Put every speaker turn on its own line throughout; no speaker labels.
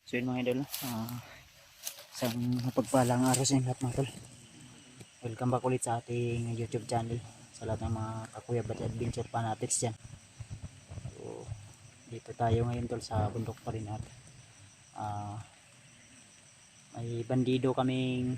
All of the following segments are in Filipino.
So yun mga idol, isang mapagpalang araw sa inyo lahat mga tol. Welcome back ulit sa ating YouTube channel, sa lahat ng mga kakuya at adventure fanatics dyan. So dito tayo ngayon tol sa bundok pa rin at may bandido kaming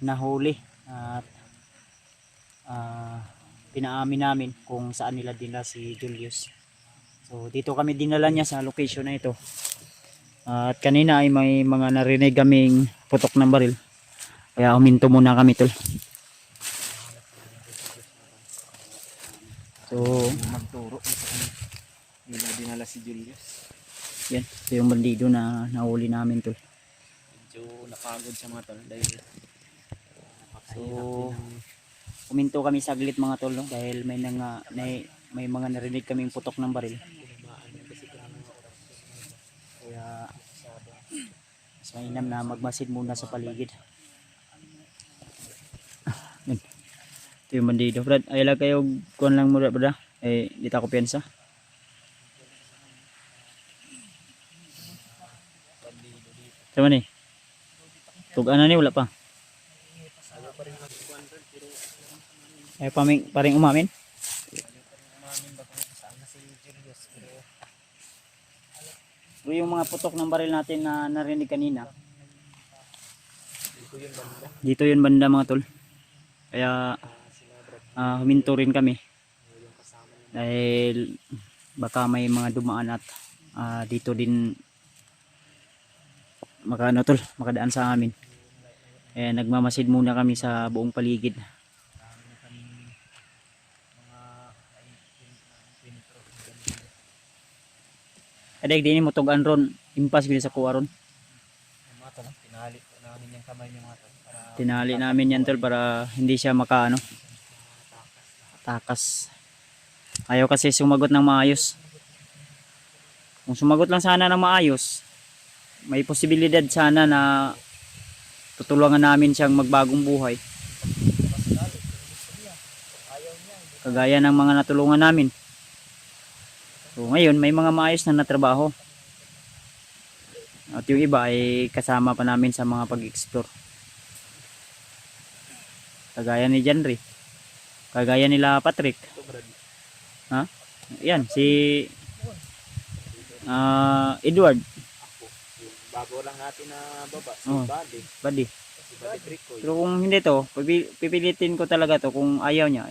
nahuli at pinaamin namin kung saan nila dinala si Julius. So dito kami dinala niya sa location na ito. At kanina ay may mga narinig kaming putok ng baril. Kaya huminto muna kami tol. So
magturo nila dinala si Julius.
yan, ito yung bandido na nahuli namin tol.
Medyo napagod sa mga tol dahil
So huminto kami saglit mga tol, no? Dahil may mga narinig kaming putok ng baril. Kaya mas mainam na magmasid muna sa paligid. Yan. Ito yung bandido. Brad, ay lang kayo kuhan lang muna brad. Eh, di ta ko piyansa. Sama ni. Tugan na ni wala pa. Ay paring umamin. So, yung mga putok ng baril natin na narinig kanina. Dito yun banda mga tol. Kaya huminto rin kami. Dahil baka may mga dumaan at dito din makadaan sa amin. Kaya nagmamasid muna kami sa buong paligid. Aday din mo tugan ron, impas gid sa kuwa ron.
mga tol, tinali po namin yung kamay niya mga tol.
Tinali namin yan tol para hindi siya makaano. Takas. Ayaw kasi sumagot ng maayos. Kung sumagot lang sana ng maayos, may posibilidad sana na tutulungan namin siyang magbagong buhay. Kagaya ng mga natulungan namin. So ngayon may mga maayos na natrabaho. At yung iba ay kasama pa namin sa mga pag-explore. Kagaya ni Janry. Kagaya nila Patrick. Ha? Yan si Edward.
Bago lang natin na baba si
Buddy.
Si Buddy Trico.
Pero kung hindi to, pipilitin ko talaga to kung ayaw niya.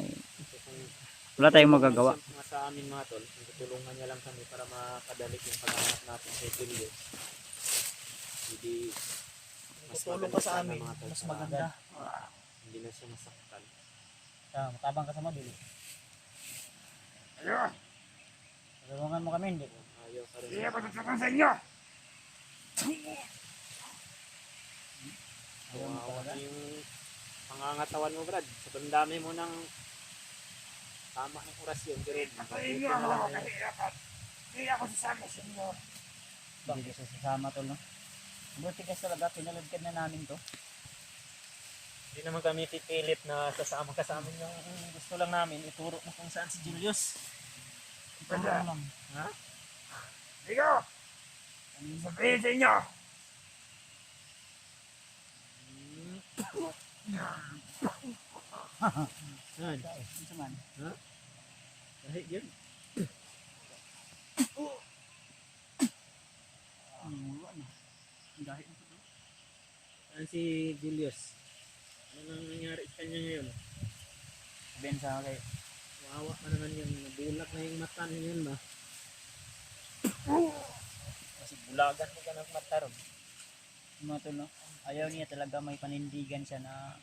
Wala tayong magagawa.
Sa amin mga tol, tutulungan niya lang kami para makadalik yung paghahanap natin sa Julius. Hindi mas tulong ka sa amin, mas maganda. Hindi na siya masaktan.
Matabang ka sa mabili. Ayaw! Tulungan mo kami, hindi.
Ayaw ka rin.
Hindi ako tutulungan sa inyo!
Kawawa na yung pangangatawan mo Brad. Sobrang dami mo ng tama ng orasyon. Pero
Hindi ako kahirapan. Hindi ako sasama sa inyo.
Hindi ka sasama tol, no? Buti kasi talaga, pinaladkad na namin to.
hindi naman kami pipilit na sasama ka sa amin. Yung gusto lang namin, ituro mo kung saan si Julius.
Ituro mo lang.
Ha?
Ikaw! Sabihin sa inyo!
Saan?
Isa man.
Ha? Kahit yun. Saan si Julius? Ano nang nangyari sa kanya ngayon?
Ben sa kay
Wawa ka naman yun. Nabulak na yung mata niya yun ba? Kasi bulagan mo ka ng mata ron.
mga tol, no? Ayaw niya talaga, may panindigan siya na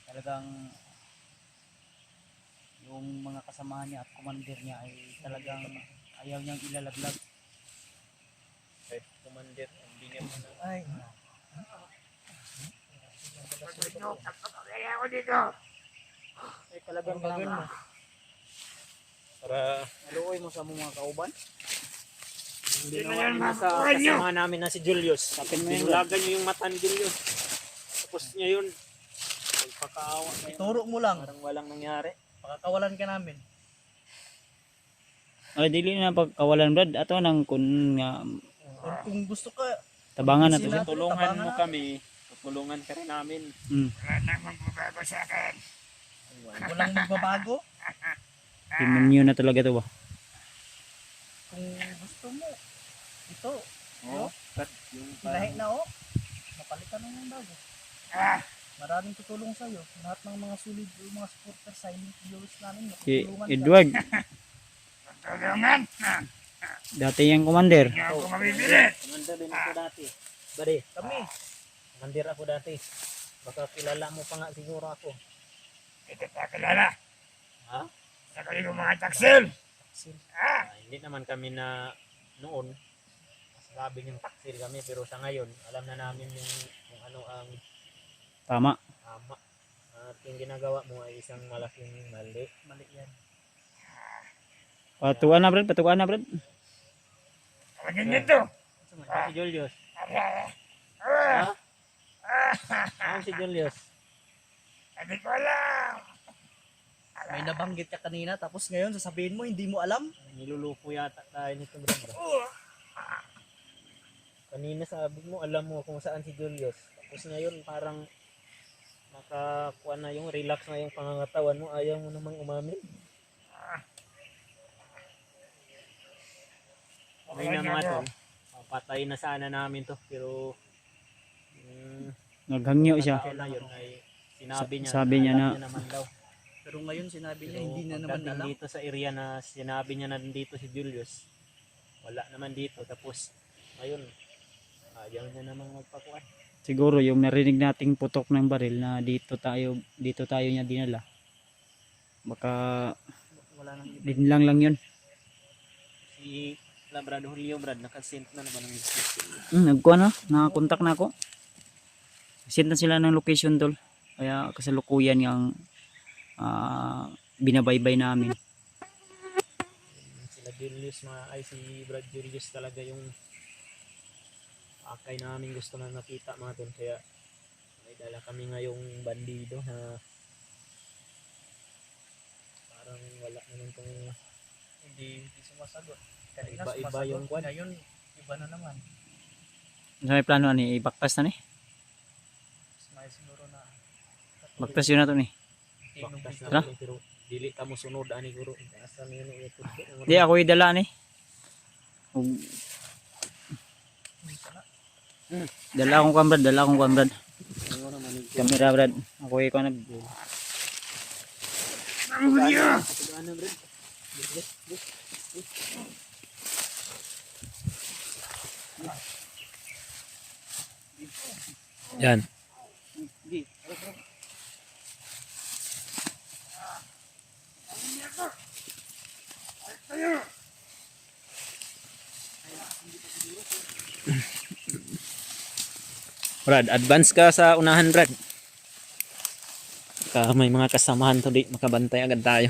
talagang yung mga kasamahan niya at commander niya ay talagang ayaw niyang ilalaglag.
Kahit commander, ang bingit mo na.
Ay,
Sabihin nyo, kaya ako dito!
Ay, talagang gagawin mo. Para
naluoy mo sa mga kauban.
yung
Sino
ginawa
yan,
niyo
mga
sa
kawan niyo?
kasama namin na si Julius.
Sapin mo yun.
Binulagan niyo yung mata ni Julius. Tapos niya yun. Magpakaawa kayo.
Ituro mo lang,
Parang walang nangyari.
pakakawalan ka namin.
Ay, dili na pagkawalan brad. Ato nang kun nga
Kung gusto ka,
Tabangan na to.
Sila-
Tulungan mo
tabangan
kami, tutulungan ka rin namin.
Mm.
Wala nang magbabago sa akin.
Walang magbabago.
Demonyo na talaga to ba?
Kung gusto mo, ito,
Oo. Cut yung
lahi na oh. Mapalitan na yung bago.
Ah,
Maraming tutulong sa'yo. Lahat ng mga solid, yung mga supporters, silent viewers namin.
Si
Tutulungan ka.
Edward,
tulungan.
dati yung commander.
Hindi ako mabibilit.
Commander din ako dati. Bari,
Kami.
commander ako dati. Baka kilala mo pa nga siguro ako.
Ito pa kilala.
Ha?
Sa kayo ng mga taksil.
Hindi naman kami na noon sabi yung taksil kami, pero sa ngayon alam na namin yung kung ano ang
Tama.
tama. At yung ginagawa mo ay isang malaking mali.
Mali yan.
Patuan na Brad, patuan na Brad.
Tawagin niyo ito.
Si Julius.
Ah,
Ha? Ano si Julius?
Hindi ko alam.
May nabanggit ka kanina, tapos ngayon sasabihin mo, hindi mo alam.
Nilulupo yata tayo nito, bro. Kanina sabi mo, alam mo kung saan si Julius. Tapos ngayon parang nakakuha na yung relax na yung pangangatawan mo. Ayaw mo namang umamin. Okay na mga tol. Patay na sana namin to. Pero
Naghangyo siya.
tao na yun ay sinabi niya.
Sabi niya
alam
na-
naman daw.
Pero ngayon sinabi niya,
Pero
hindi na naman
pagdating
alam.
dito sa area na sinabi niya na nandito si Julius, wala naman dito. Tapos ngayon, ayaw niya namang magpakuan.
Siguro yung narinig nating putok ng baril na dito tayo niya dinala. Baka
Wala nang iba.
dinlang lang yun.
Si Labrador Julio Brad, nakasent na naman ng message.
Nagkuha na, nakakontak na ako. Send na sila ng location tol. Kaya kasalukuyan yung binabaybay namin.
Sila Julius ay si Brad Julius talaga yung akay namin gusto na nakita mga tol. Kaya may dala kami ngayong bandido na parang wala naman tong
Hindi sumasagot. Kanina
Iba-iba
sumasagot,
yung kwan.
ngayon iba na naman.
Sa may plano ni ibaktas na ni.
May siguro na
Baktas yun na to ni.
baktas
Tara.
na pero dili ka mo sunod ani guro. Asa niyo ni ito.
Di ako idala ni. Dala akong kambrad, dala akong kambrad. Kamera brad. Ako ikaw nag.
Ano bro? Yan. Brad, advance ka sa unahan, Brad. May mga kasamahan to di makabantay agad tayo.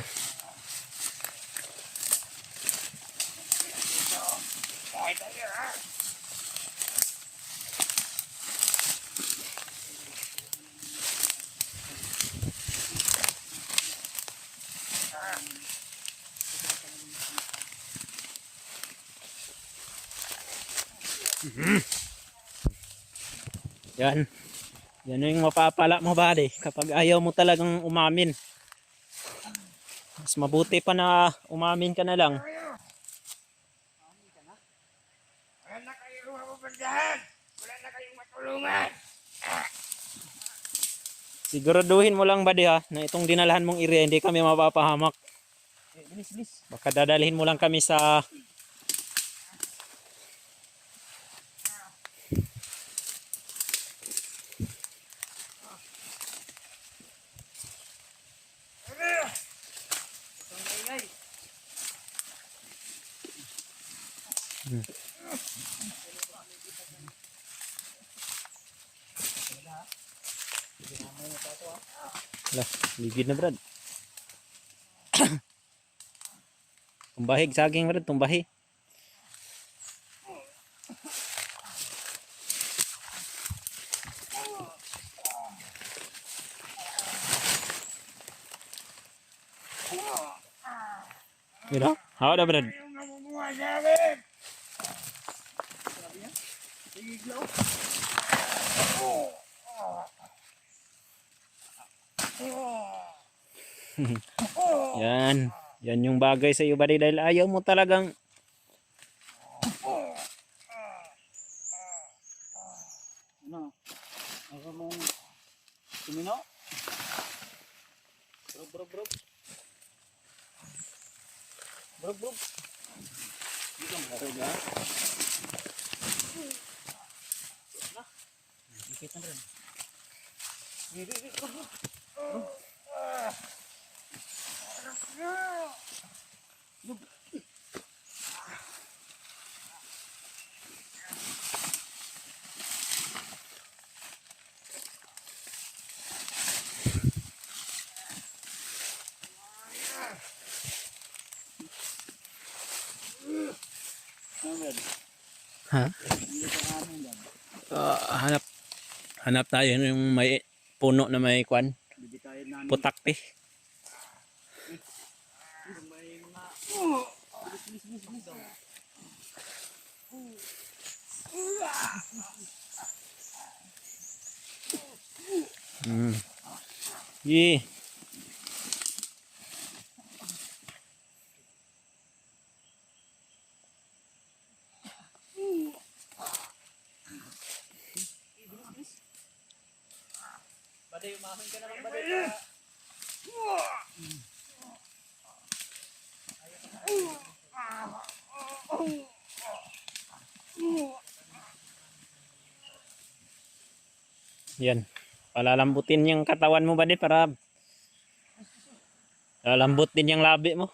Yan. Yan yung mapapala mo ba kapag ayaw mo talagang umamin. Mas mabuti pa na umamin ka na lang.
Wala na kayong mapupuntahan. Wala na kayong matulungan.
Siguraduhin mo lang ba na itong dinalahan mong area hindi kami mapapahamak.
bilis, bilis.
Baka dadalhin mo lang kami sa ligid na Brad. Tumbahig saging Brad, tumbahi. Mira, hawa na Brad.
Yung namumuha sa akin.
Bigla.
Yan. Yan yung bagay sa iyo, buddy, dahil ayaw mo talagang
Ano? Ayaw mong tumino? Bro. Bro. Dito ang baro ba? Ikit na rin.
ha? Hanap tayo yung may puno na may kwan,
Bibitayin namin.
putak eh.
May mga...
Yeah.
Baday, umamin ka naman, baday.
Yan. Palalambutin yung katawan mo, buddy, para lalambot din yung labi mo.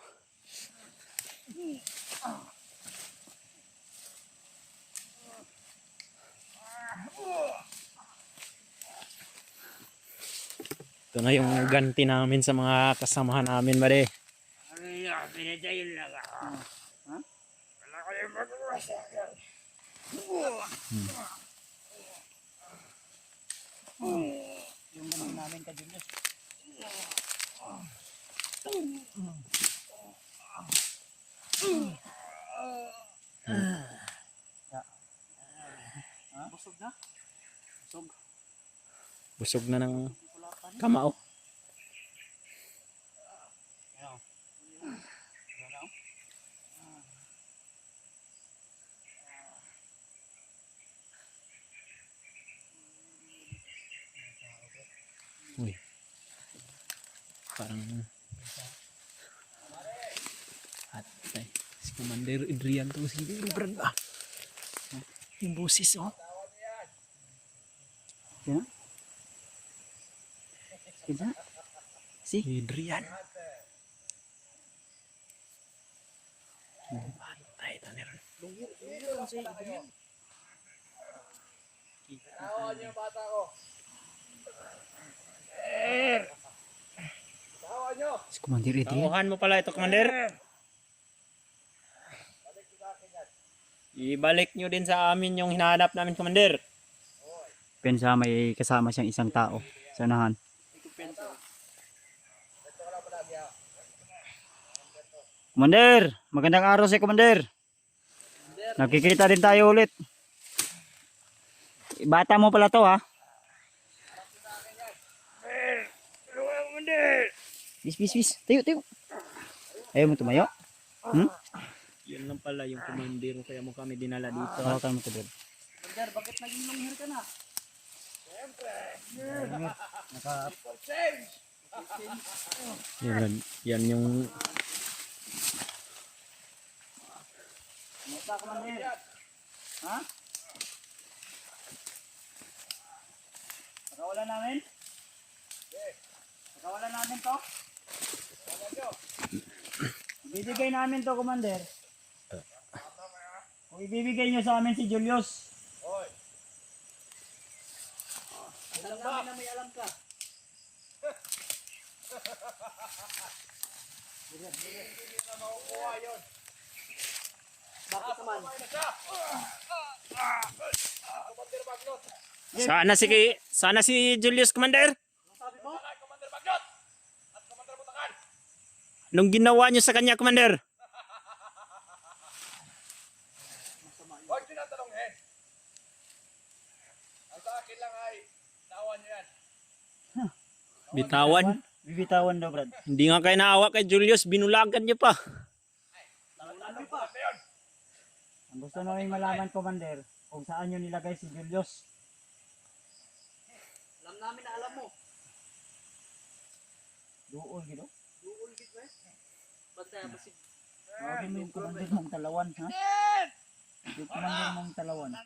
Ito na yung ganti namin sa mga kasamahan namin, buddy.
Ano yun? Pinatayin lang ako.
Ha?
Wala ko yung magawa sa akin.
Yung ganun namin ka, Julius. Busog na? Busog.
Busog na ng kamao.
Ano? Ano?
Uy. Parang atay. Si Commander Adrian to siguro, brad ba? Yung busis, oh.
Sino? Sino? Si?
Adrian. Patay ta niron.
Si Commander Adrian.
Tauhan mo pala ito, Commander. Ibalik nyo din sa amin yung hinahanap namin, Commander.
Pensa may kasama siyang isang tao sa unahan. Commander! Magandang araw si Commander. Nakikita din tayo ulit. Bata mo pala to, ha?
Tulungan mo din.
Bis. Tayo. Ayaw mo tumayo? Hmm?
Yan lang pala yung Commander, kaya mo kami dinala dito.
Hawakan mo to, Brad.
Sir, bakit naging longhir ka na?
Yan yung
Musta, Commander? Ha? Pakawalan namin? Pakawalan namin to? Ibibigay namin to, Commander. Kung ibibigay nyo sa amin si Julius.
Alam namin na may alam ka. Bakit naman?
sana si Julius, Commander.
Sabi mo?
Anong ginawa niyo sa kanya, Commander?
Huwag tinatanongin. akin lang ay tawan nyo yan.
Bitawan.
Bibitawan daw, Brad.
Hindi nga kayo naawa kay Julius, binulagan niya pa.
Ano pa? Yun.
Ang gusto namin malaman, Commander, kung saan nyo nilagay si Julius.
Alam namin na alam mo.
Duol, gino?
Duol gid ba? Bantay ba si
Huwag mo yung Commander mong talawan, ha? Yung Commander mong talawan.